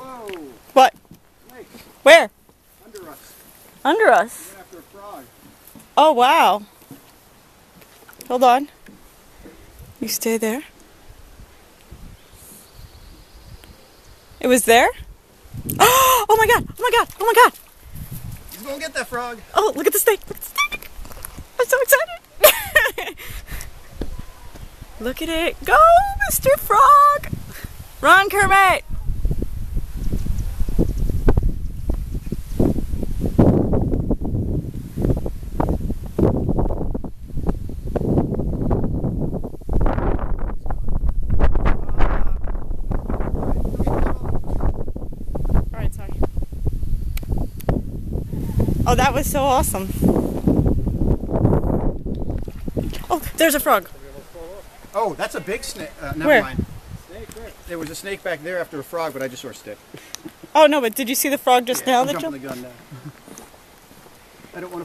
Whoa! What? Snake. Where? Under us. Under us. Went after a frog. Oh, wow. Hold on. You stay there. It was there? Oh my god! Oh my god! Oh my god! He's gonna get that frog. Oh, look at the snake! Look at the snake! I'm so excited! Look at it! Go, Mr. Frog! Run, Kermit! Alright, sorry. Oh, that was so awesome. Oh, there's a frog. Oh, that's a big snake. Never Where? mind. There was a snake back there after a frog, but I just saw a stick. Oh, no, but did you see the frog just now I'm that jumping jumped? the gun now. I don't want to.